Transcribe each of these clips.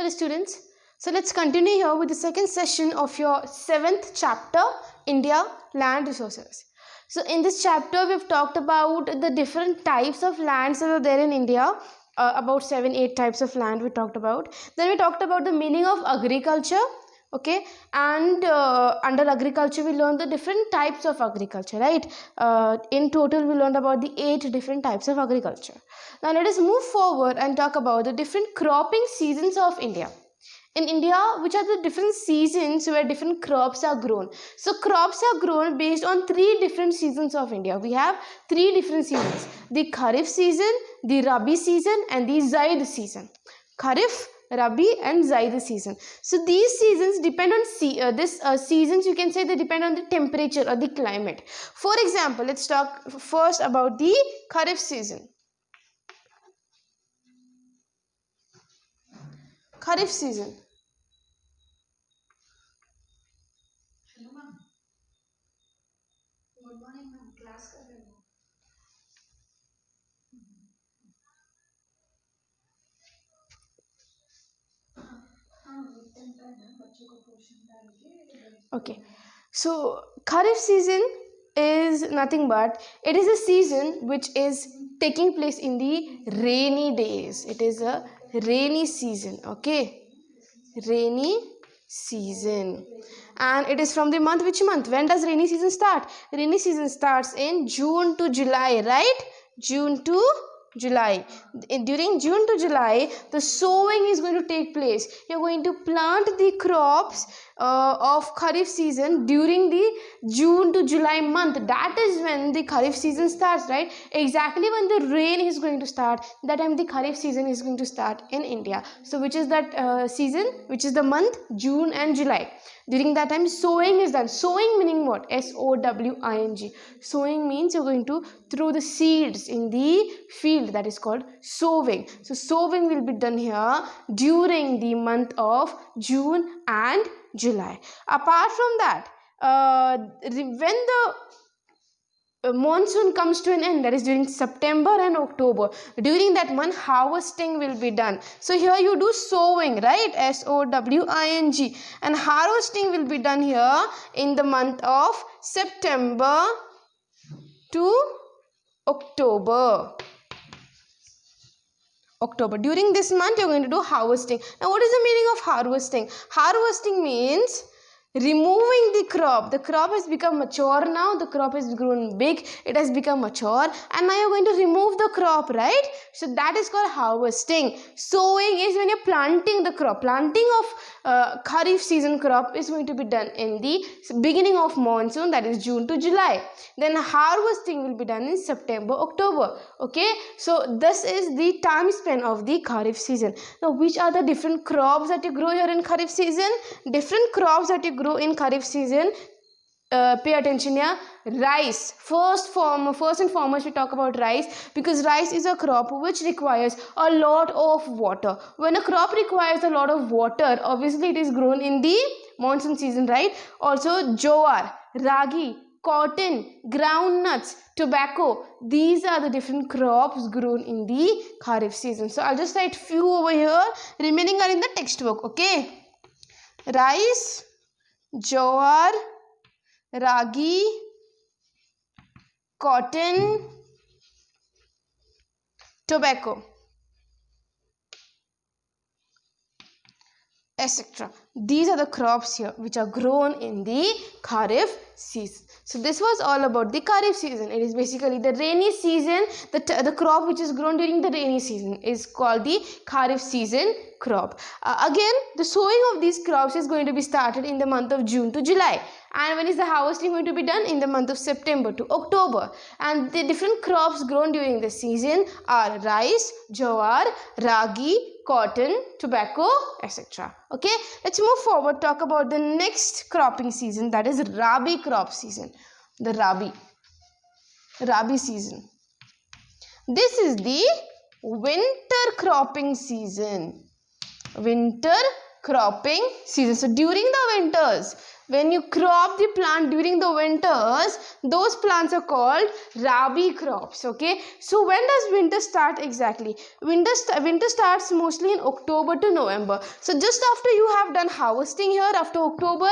Hello students. So let's continue here with the second session of your 7th chapter, India Land Resources. So in this chapter we've talked about the different types of lands that are there in India. About 7-8 types of land we talked about. Then we talked about the meaning of agriculture. Okay, and under agriculture we learned the different types of agriculture, right? In total we learned about the 8 different types of agriculture. Now let us move forward and talk about the different cropping seasons of India. In India, which are the different seasons where different crops are grown. So crops are grown based on 3 different seasons of India. We have 3 different seasons: the Kharif season, the Rabi season, and the Zaid season. Kharif, Rabi, and Zaid season. So these seasons depend on seasons, you can say, they depend on the temperature or the climate. For example, let's talk first about the Kharif season. Kharif season. Hello ma'am. Good morning ma'am. Class कर रहे हो? हाँ weekend का है ना, बच्चों को portion डाल के. Okay, so Kharif season is nothing but it is a season which is taking place in the rainy days. It is a rainy season. Okay, rainy season, and it is from the month, which month? When does rainy season start? Rainy season starts in June to July, right? June to July. During June to July, the sowing is going to take place. You're going to plant the crops of Kharif season during the June to July month. That is when the Kharif season starts, right? Exactly when the rain is going to start, that time the Kharif season is going to start in India. So which is that season? Which is the month June and July. During that time sowing is done. Sowing meaning what? SOWING. Sowing means you're going to throw the seeds in the field. That is called sowing. So sowing will be done here during the month of June and July. Apart from that, when the monsoon comes to an end, that is during September and October, during that month harvesting will be done. So here you do sowing, right? SOWING, and harvesting will be done here in the month of September to October. During this month you're going to do harvesting. Now what is the meaning of harvesting? Harvesting means removing the crop. The crop has become mature now. The crop has grown big. It has become mature, and now you're going to remove the crop, right? So that is called harvesting. Sowing is when you're planting the crop. Planting of Kharif season crop is going to be done in the beginning of monsoon, that is June to July. Then harvesting will be done in September, October. Okay, so this is the time span of the Kharif season. Now which are the different crops that you grow here in Kharif season? Different crops that you grow in Kharif season, pay attention here. Rice, first and foremost we talk about rice, because rice is a crop which requires a lot of water. When a crop requires a lot of water, obviously it is grown in the monsoon season, right? Also jowar, ragi, cotton, groundnuts, tobacco, these are the different crops grown in the Kharif season. So I'll just write few over here, remaining are in the textbook. Okay, rice, jowar, ragi, cotton, tobacco, etc. These are the crops here which are grown in the Kharif season. So this was all about the Kharif season. It is basically the rainy season. The crop which is grown during the rainy season is called the Kharif season crop. Again, the sowing of these crops is going to be started in the month of June to July. And when is the harvesting going to be done? In the month of September to October. And the different crops grown during the season are rice, jowar, ragi, cotton, tobacco, etc. Okay, let's move forward, talk about the next cropping season, that is Rabi crop season. The Rabi season. This is the winter cropping season. Winter cropping season. So during the winters, when you crop the plant during the winters, those plants are called rabi crops. Okay, so when does winter start exactly? Winter starts mostly in October to November. So just after you have done harvesting here, after October,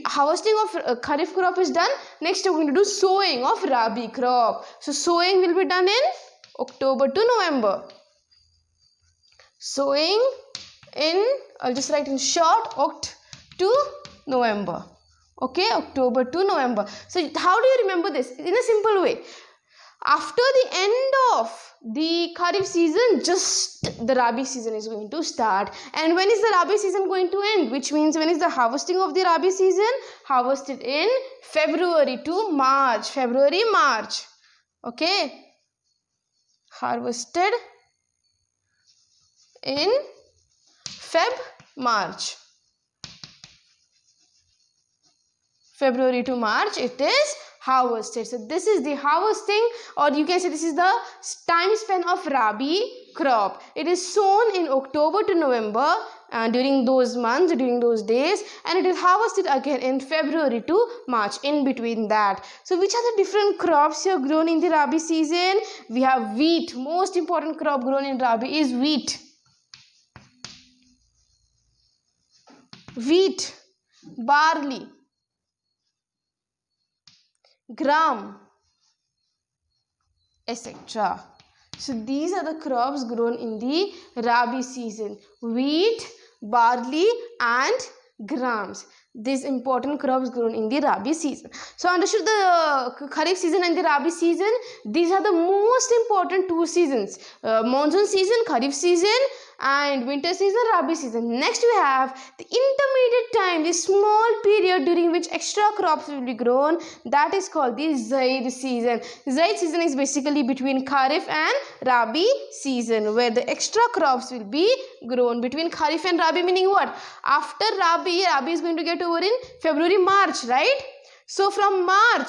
harvesting of kharif crop is done. Next you're going to do sowing of rabi crop. So sowing will be done in October to November. Sowing in, I'll just write in short, Oct to November. Okay, October to November. So how do you remember this? In a simple way. After the end of the Kharif season, just the Rabi season is going to start. And when is the Rabi season going to end? Which means when is the harvesting of the Rabi season? Harvested in February to March. February, March. Okay. Harvested in Feb, March. February to March it is harvested. So this is the harvesting, or you can say this is the time span of Rabi crop. It is sown in October to November during those months, during those days, and it is harvested again in February to March, in between that. So which are the different crops here grown in the Rabi season? We have wheat. Most important crop grown in Rabi is wheat. Wheat, barley, gram, etc. So these are the crops grown in the Rabi season: wheat, barley and grams. These important crops grown in the Rabi season. So understood the Kharif season and the Rabi season. These are the most important two seasons: monsoon season, Kharif season, and winter season, Rabi season. Next we have the intermediate time, the small period during which extra crops will be grown. That is called the Zaid season. Zaid season is basically between Kharif and Rabi season, where the extra crops will be grown between Kharif and Rabi. Meaning what? After Rabi is going to get over in February, March, right? So from March,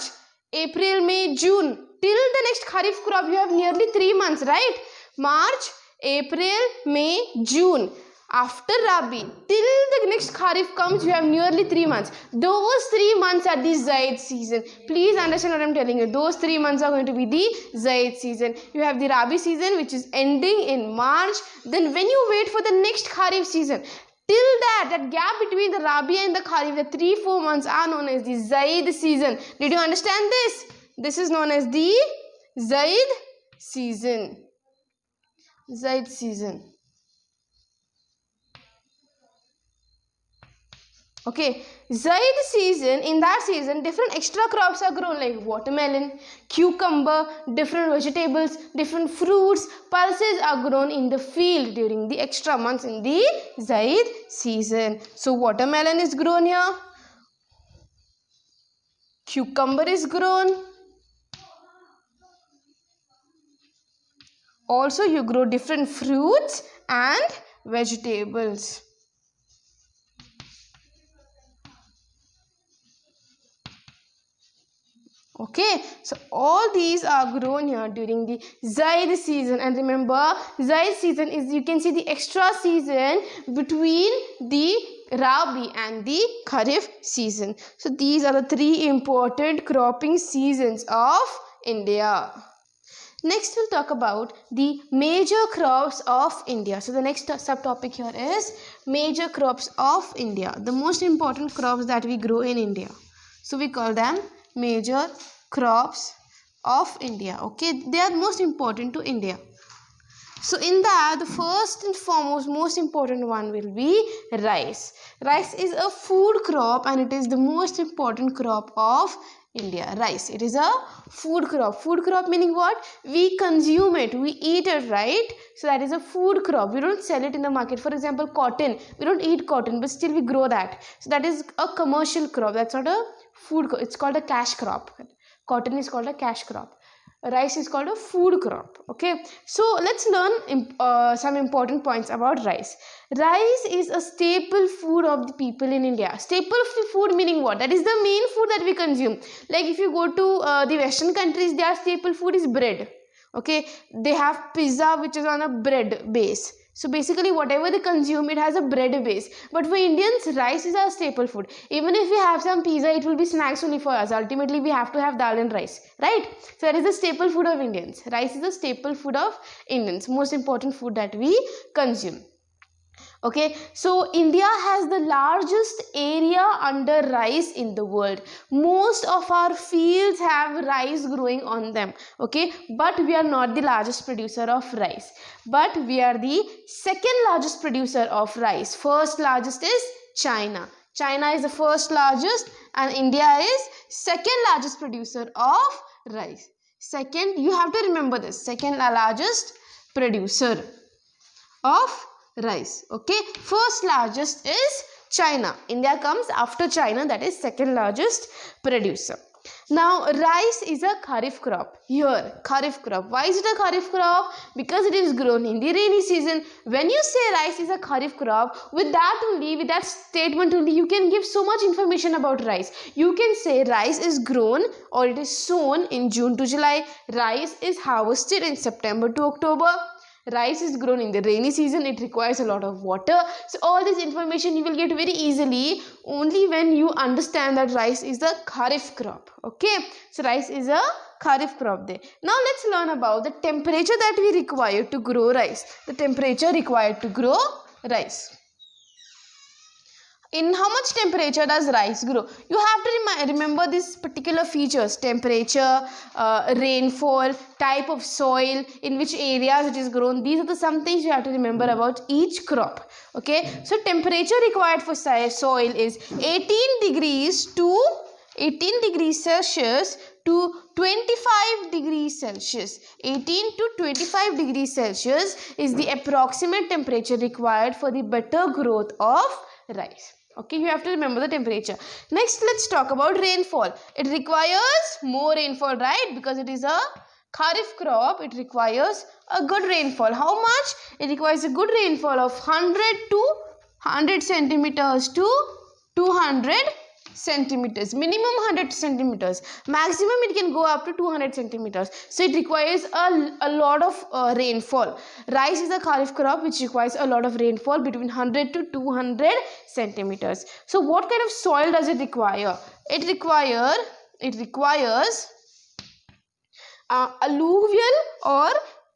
April, May, June till the next Kharif crop, you have nearly 3 months, right? March, April, May, June. After Rabi till the next Kharif comes, you have nearly 3 months. Those 3 months are the Zaid season. Please understand what I am telling you. Those 3 months are going to be the Zaid season. You have the Rabi season, which is ending in March. Then when you wait for the next Kharif season, till that gap between the Rabi and the Kharif, the 3-4 months are known as the Zaid season. Did you understand this? This is known as the Zaid season. Zaid season. Okay, Zaid season, in that season, different extra crops are grown like watermelon, cucumber, different vegetables, different fruits, pulses are grown in the field during the extra months in the Zaid season. So watermelon is grown here, cucumber is grown. Also you grow different fruits and vegetables. Okay, so all these are grown here during the Zaid season. And remember, Zaid season is, you can see, the extra season between the Rabi and the Kharif season. So these are the 3 important cropping seasons of India. Next we'll talk about the major crops of India. So the next subtopic here is major crops of India. The most important crops that we grow in India. So we call them major crops of India. Okay, they are most important to India. So in that, the first and foremost most important one will be rice. Rice is a food crop and it is the most important crop of India. Rice, it is a food crop. Food crop meaning what? We consume it, we eat it, right? So that is a food crop. We don't sell it in the market. For example, cotton, we don't eat cotton, but still we grow that. So that is a commercial crop. That's not a food crop. It's called a cash crop. Cotton is called a cash crop. Rice is called a food crop. Okay, so let's learn some important points about rice. Rice is a staple food of the people in India. Staple food meaning what? That is the main food that we consume. Like if you go to the Western countries, their staple food is bread. Okay, they have pizza which is on a bread base. So basically whatever they consume, it has a bread base. But for Indians, rice is our staple food. Even if we have some pizza, it will be snacks only for us. Ultimately we have to have dal and rice, right? So that is the staple food of Indians. Rice is the staple food of Indians, most important food that we consume. Okay, so India has the largest area under rice in the world. Most of our fields have rice growing on them. Okay, but we are not the largest producer of rice, but we are the second largest producer of rice. First largest is China. China is the first largest and India is second largest producer of rice. Second, you have to remember this, second largest producer of rice. Okay, first largest is China. India comes after China, that is second largest producer. Now rice is a kharif crop. Here, kharif crop. Why is it a kharif crop? Because it is grown in the rainy season. When you say rice is a kharif crop, with that only, with that statement only, you can give so much information about rice. You can say rice is grown or it is sown in June to July. Rice is harvested in September to October. Rice is grown in the rainy season. It requires a lot of water. So all this information you will get very easily only when you understand that rice is the kharif crop. Okay, so rice is a kharif crop there. Now let's learn about the temperature that we require to grow rice. The temperature required to grow rice. In how much temperature does rice grow? You have to remember these particular features: temperature, rainfall, type of soil, in which areas it is grown. These are the some things you have to remember about each crop. Okay, so temperature required for soil is 18 degrees Celsius to 25 degrees Celsius. 18 to 25 degrees Celsius is the approximate temperature required for the better growth of rice. Okay, you have to remember the temperature. Next, let's talk about rainfall. It requires more rainfall, right? Because it is a kharif crop, it requires a good rainfall. How much? It requires a good rainfall of 100 centimeters to 200 centimeters. Minimum 100 centimeters. Maximum it can go up to 200 centimeters. So it requires a lot of rainfall. Rice is a kharif crop which requires a lot of rainfall between 100 to 200 centimeters. So what kind of soil does it require? It requires alluvial or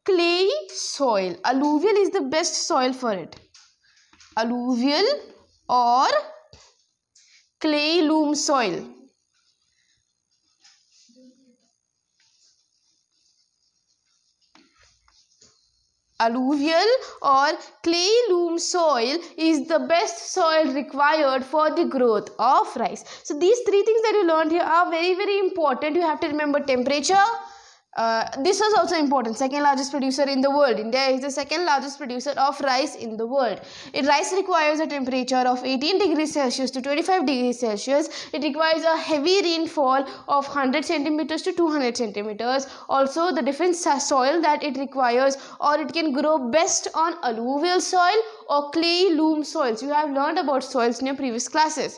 clay soil. Alluvial is the best soil for it. Alluvial or clay loam soil. Alluvial or clay loam soil is the best soil required for the growth of rice. So these three things that you learned here are very, very important. You have to remember temperature. This was also important. Second largest producer in the world. India is the second largest producer of rice in the world. Rice requires a temperature of 18 degrees Celsius to 25 degrees Celsius. It requires a heavy rainfall of 100 centimeters to 200 centimeters. Also, the different soil that it requires, or it can grow best on alluvial soil or clay loam soils. You have learned about soils in your previous classes.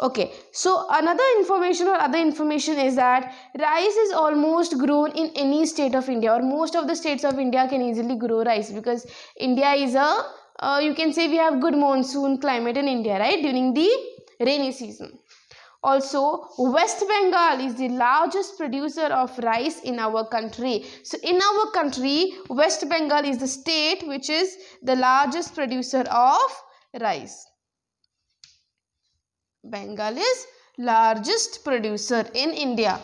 Okay, so another information or other information is that rice is almost grown in any state of India, or most of the states of India can easily grow rice, because India is you can say we have good monsoon climate in India, right, during the rainy season. Also, West Bengal is the largest producer of rice in our country. So in our country, West Bengal is the state which is the largest producer of rice. Bengal is largest producer in India.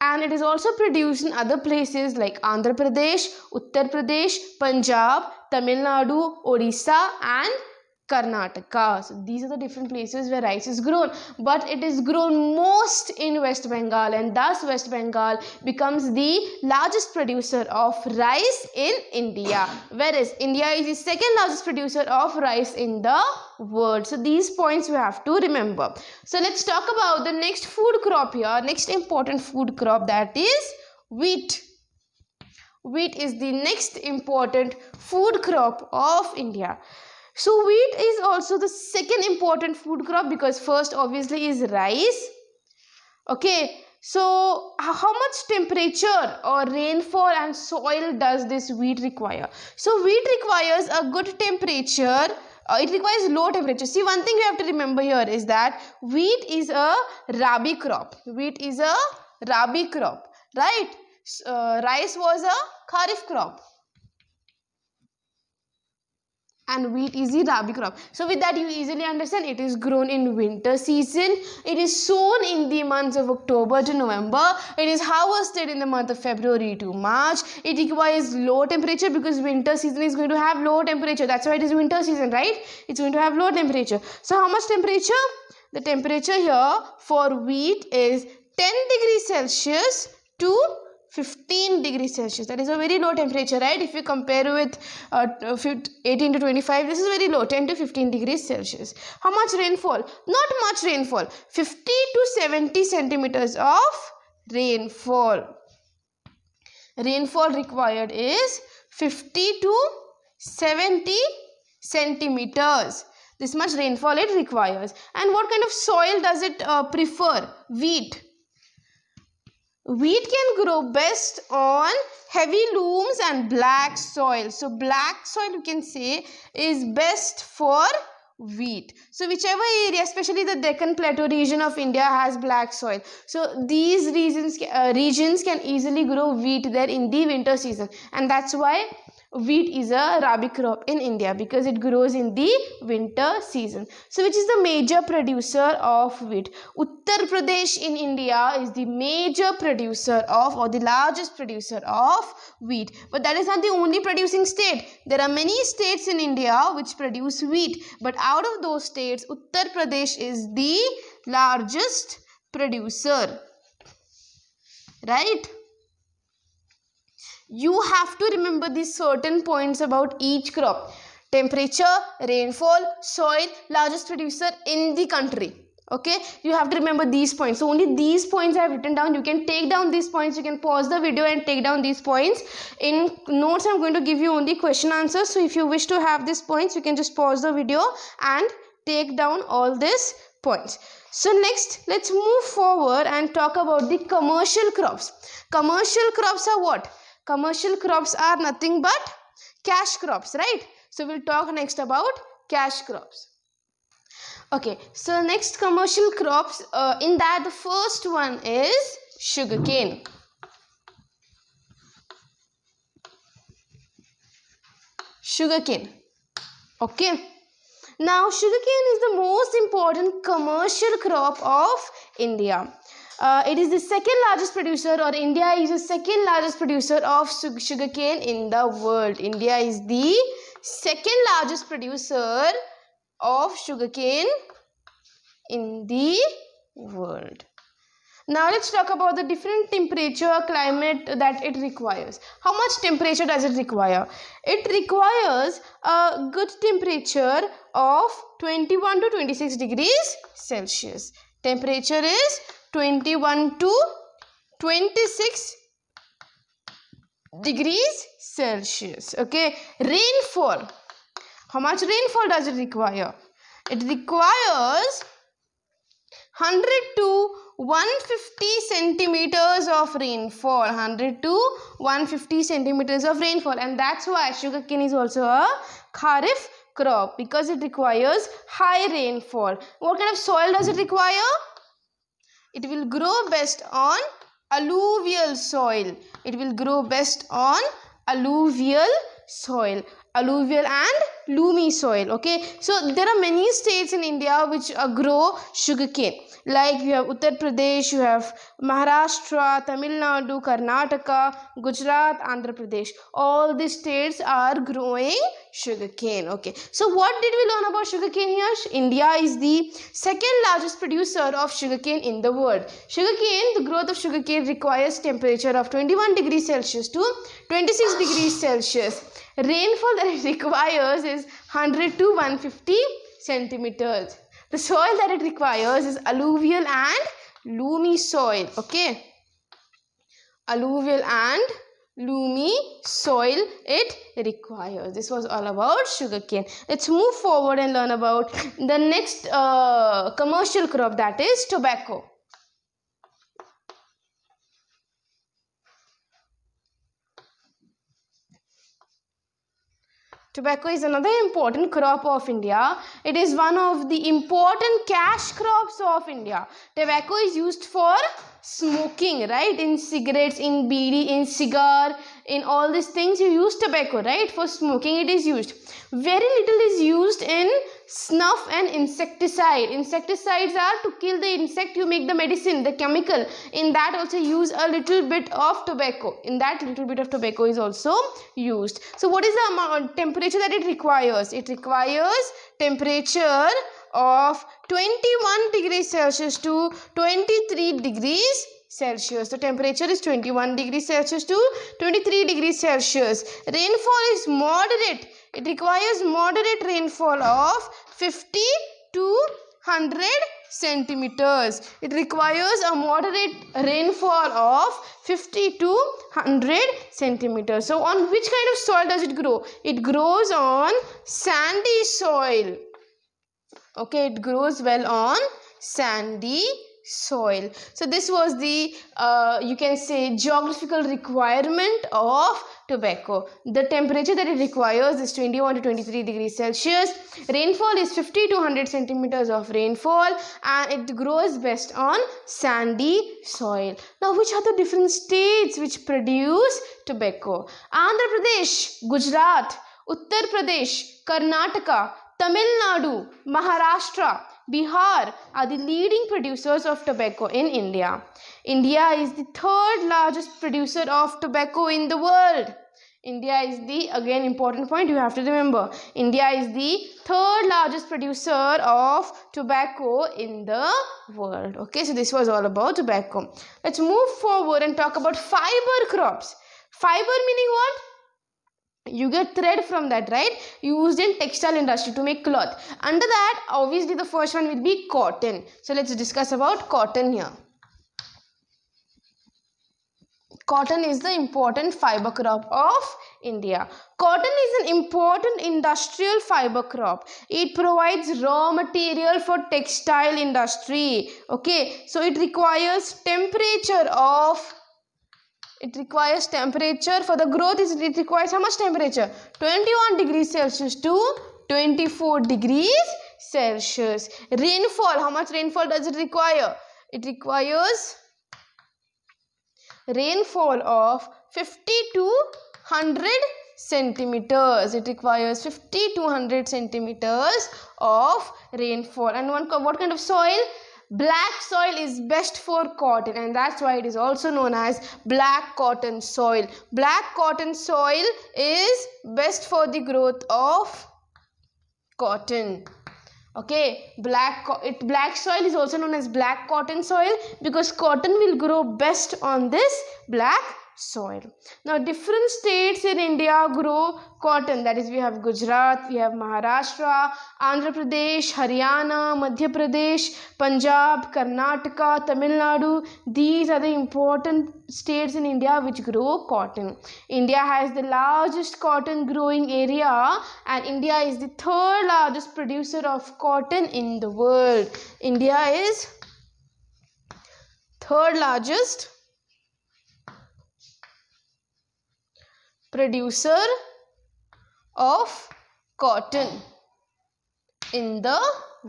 And it is also produced in other places like Andhra Pradesh, Uttar Pradesh, Punjab, Tamil Nadu, Odisha and Karnataka. So these are the different places where rice is grown, but it is grown most in West Bengal, and thus West Bengal becomes the largest producer of rice in India, whereas India is the second largest producer of rice in the world. So these points you have to remember. So let's talk about the next food crop here, next important food crop, that is wheat. Wheat is the next important food crop of India. So wheat is also the second important food crop, because first obviously is rice. Okay, So how much temperature or rainfall and soil does this wheat require? So wheat requires a good temperature. It requires low temperature. See, one thing you have to remember here is that wheat is a rabi crop. Wheat is a rabi crop, right? Rice was a kharif crop, and wheat is the rabi crop. So with that you easily understand it is grown in winter season. It is sown in the months of October to November. It is harvested in the month of February to March. It requires low temperature because winter season is going to have low temperature. That's why it is winter season, right? It's going to have low temperature. So how much temperature? The temperature here for wheat is 10 degrees Celsius to 15 degrees Celsius. That is a very low temperature, right? If you compare with 18 to 25, this is very low, 10 to 15 degrees Celsius. How much rainfall? Not much rainfall. 50 to 70 centimeters of rainfall. Rainfall required is 50 to 70 centimeters. This much rainfall it requires. And what kind of soil does it prefer? Wheat. Wheat can grow best on heavy looms and black soil. So black soil you can say is best for wheat. So whichever area, especially the Deccan Plateau region of India has black soil. So these regions can easily grow wheat there in the winter season, and that's why wheat is a rabi crop in India, because it grows in the winter season. So which is the major producer of wheat? Uttar Pradesh in India is the major producer of, or the largest producer of wheat. But that is not the only producing state. There are many states in India which produce wheat, but out of those states Uttar Pradesh is the largest producer, right? You have to remember these certain points about each crop: temperature, rainfall, soil, largest producer in the country. Okay, you have to remember these points. So only these points I have written down. You can take down these points. You can pause the video and take down these points. In notes I'm going to give you only question answers. So if you wish to have these points, you can just pause the video and take down all these points. So next, let's move forward and talk about the commercial crops. Commercial crops are what? Commercial crops are nothing but cash crops, right? So we'll talk next about cash crops. Okay, so next commercial crops, in that the first one is sugarcane. Sugarcane. Okay. Now sugarcane is the most important commercial crop of India. It is the second largest producer, or India is the second largest producer of sugarcane in the world. India is the second largest producer of sugarcane in the world. Now let's talk about the different temperature climate that it requires. How much temperature does it require? It requires a good temperature of 21 to 26 degrees Celsius. Temperature is 21 to 26 degrees Celsius. Okay. Rainfall. How much rainfall does it require? It requires 100 to 150 centimeters of rainfall. 100 to 150 centimeters of rainfall. And that's why sugarcane is also a kharif crop, because it requires high rainfall. What kind of soil does it require? It will grow best on alluvial soil. It will grow best on alluvial soil. Alluvial and loamy soil. Okay, so there are many states in India which grow sugarcane. Like you have Uttar Pradesh, you have Maharashtra, Tamil Nadu, Karnataka, Gujarat, Andhra Pradesh. All these states are growing sugarcane. Okay, so what did we learn about sugarcane here? India is the second largest producer of sugarcane in the world. Sugarcane, the growth of sugarcane requires temperature of 21 degrees Celsius to 26 degrees Celsius. Rainfall that it requires is 100 to 150 centimeters. The soil that it requires is alluvial and loamy soil. Okay, alluvial and loamy soil it requires. This was all about sugarcane. Let's move forward and learn about the next commercial crop, that is tobacco. Tobacco is another important crop of India. It is one of the important cash crops of India. Tobacco is used for smoking, right? In cigarettes, in bidi, in cigar, in all these things you use tobacco, right? For smoking it is used. Very little is used in snuff and insecticide. Insecticides are to kill the insect, you make the medicine, the chemical. In that also use a little bit of tobacco. In that little bit of tobacco is also used. So what is the amount temperature that it requires? It requires temperature of 21 degrees Celsius to 23 degrees Celsius. The temperature is 21 degrees Celsius to 23 degrees Celsius. Rainfall is moderate. It requires moderate rainfall of 50 to 100 centimeters. It requires a moderate rainfall of 50 to 100 centimeters. So on which kind of soil does it grow? It grows on sandy soil. Okay, it grows well on sandy soil. So this was the you can say geographical requirement of tobacco. The temperature that it requires is 21 to 23 degrees Celsius. Rainfall is 50 to 100 centimeters of rainfall, and it grows best on sandy soil. Now, which are the different states which produce tobacco? Andhra Pradesh, Gujarat, Uttar Pradesh, Karnataka, Tamil Nadu, Maharashtra, Bihar are the leading producers of tobacco in India. India is the third largest producer of tobacco in the world. India is the, again important point you have to remember, India is the third largest producer of tobacco in the world. Okay, so this was all about tobacco. Let's move forward and talk about fiber crops. Fiber meaning what? You get thread from that, right? Used in textile industry to make cloth. Under that, obviously the first one will be cotton. So let's discuss about cotton here. Cotton is the important fiber crop of India. Cotton is an important industrial fiber crop. It provides raw material for textile industry. Okay, so it requires temperature for the growth. It requires how much temperature? 21 degrees Celsius to 24 degrees Celsius. Rainfall, how much rainfall does it require? It requires rainfall of 50 to 100 centimeters. It requires 50 to 100 centimeters of rainfall. And what kind of soil? Black soil is best for cotton, and that's why it is also known as black cotton soil. Black cotton soil is best for the growth of cotton. Okay, black soil is also known as black cotton soil because cotton will grow best on this black soil. Now, different states in India grow cotton. That is, we have Gujarat, we have Maharashtra, Andhra Pradesh, Haryana, Madhya Pradesh, Punjab, Karnataka, Tamil Nadu. These are the important states in India which grow cotton. India has the largest cotton growing area, and India is the third largest producer of cotton in the world. India is third largest producer of cotton in the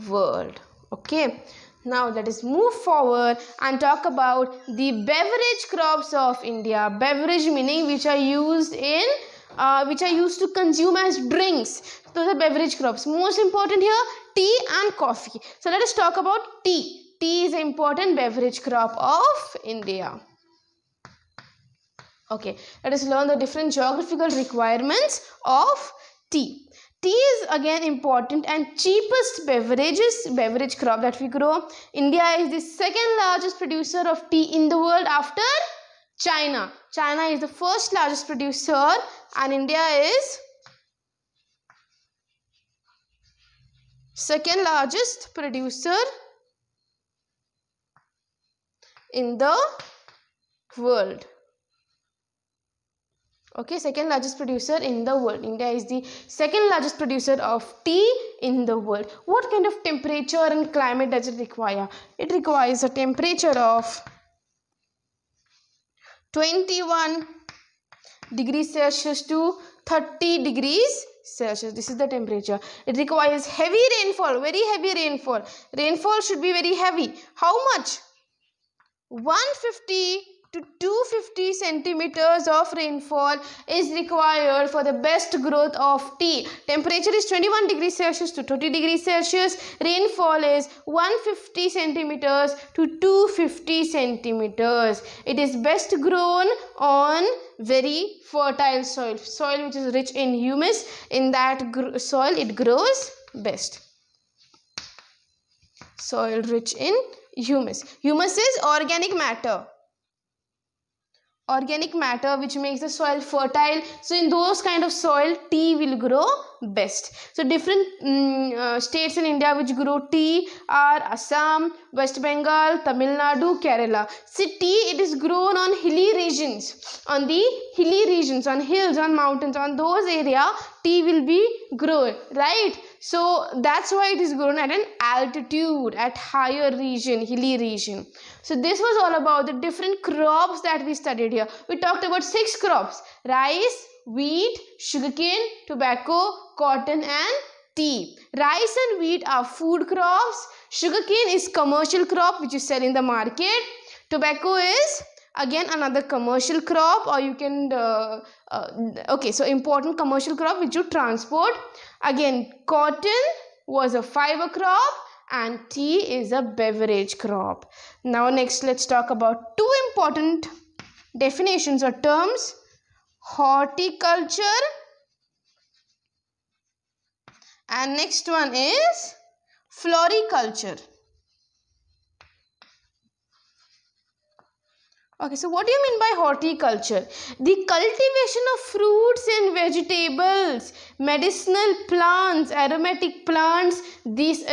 world. Okay, now let us move forward and talk about the beverage crops of India. Beverage meaning which are used to consume as drinks. Those are beverage crops. Most important here, tea and coffee. So let us talk about tea. Tea is an important beverage crop of India. Okay, let us learn the different geographical requirements of tea. Tea is again important and cheapest beverage crop that we grow. India is the second largest producer of tea in the world after China. China is the first largest producer, and India is second largest producer in the world. Okay, second largest producer in the world. India is the second largest producer of tea in the world. What kind of temperature and climate does it require? It requires a temperature of 21 degrees Celsius to 30 degrees Celsius. This is the temperature. It requires heavy rainfall, very heavy rainfall. Rainfall should be very heavy. How much? 150 to 250 centimeters of rainfall is required for the best growth of tea. Temperature is 21 degrees Celsius to 30 degrees Celsius. Rainfall is 150 centimeters to 250 centimeters. It is best grown on very fertile soil, soil which is rich in humus. In that soil it grows best. Soil rich in humus. Humus is organic matter. Organic matter which makes the soil fertile. So in those kind of soil, tea will grow best. So different states in India which grow tea are Assam, West Bengal, Tamil Nadu, Kerala. See, tea, it is grown on hilly regions, on the hilly regions, on hills, on mountains, on those area tea will be grown, right? So that's why it is grown at an altitude, at higher region, hilly region. So this was all about the different crops that we studied here. We talked about 6 crops: rice, wheat, sugarcane, tobacco, cotton and tea. Rice and wheat are food crops. Sugarcane is commercial crop which you sell in the market. Tobacco is again another commercial crop, or you can okay, so important commercial crop which you transport. Again, cotton was a fiber crop and tea is a beverage crop. Now next let's talk about 2 important definitions or terms: horticulture, and next one is floriculture. Okay, so what do you mean by horticulture? The cultivation of fruits and vegetables, medicinal plants, aromatic plants, this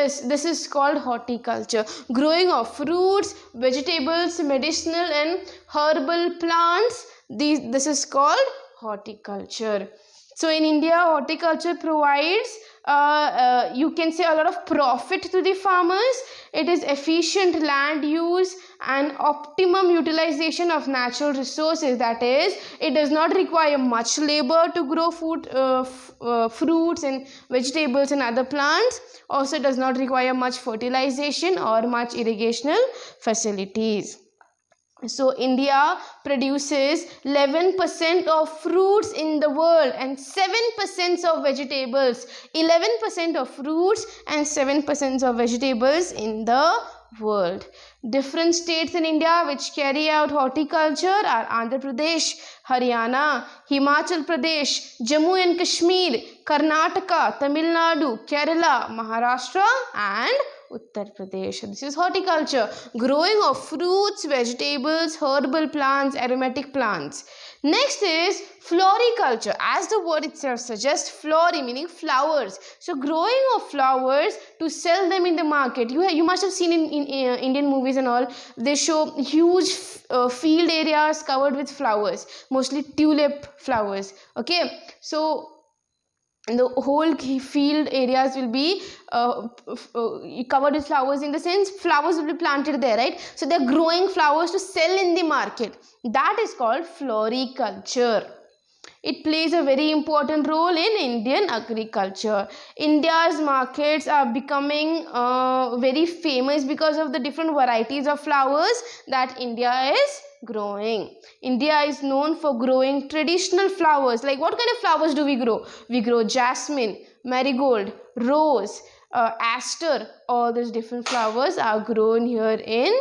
is called horticulture. Growing of fruits, vegetables, medicinal and herbal plants, this is called horticulture. So in India, horticulture provides you can say a lot of profit to the farmers. It is efficient land use and optimum utilization of natural resources. That is, it does not require much labor to grow food, fruits and vegetables and other plants. Also, it does not require much fertilization or much irrigational facilities. So India produces 11% of fruits in the world and 7% of vegetables. 11% of fruits and 7% of vegetables in the world. Different states in India which carry out horticulture are Andhra Pradesh, Haryana, Himachal Pradesh, Jammu and Kashmir, Karnataka, Tamil Nadu, Kerala, Maharashtra and Uttar Pradesh. This is horticulture, growing of fruits, vegetables, herbal plants, aromatic plants. Next is floriculture. As the word itself suggests, flori meaning flowers. So growing of flowers to sell them in the market. You must have seen in Indian movies and all, they show huge field areas covered with flowers, mostly tulip flowers. Okay, so the whole field areas will be covered with flowers, in the sense flowers will be planted there, right? So they're growing flowers to sell in the market. That is called floriculture. It plays a very important role in Indian agriculture. India's markets are becoming very famous because of the different varieties of flowers that India is growing. India is known for growing traditional flowers. Like what kind of flowers do we grow? We grow jasmine, marigold, rose, aster. All these different flowers are grown here in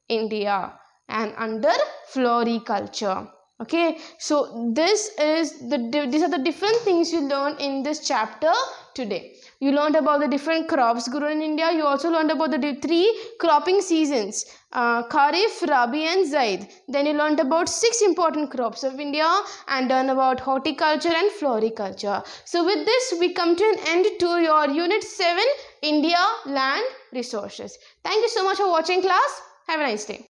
India and under floriculture. Okay, so these are the different things you learned in this chapter today. You learned about the different crops grown in India. You also learned about the 3 cropping seasons, Kharif, Rabi and Zaid. Then you learned about 6 important crops of India and learned about horticulture and floriculture. So with this, we come to an end to your Unit 7, India Land Resources. Thank you so much for watching, class. Have a nice day.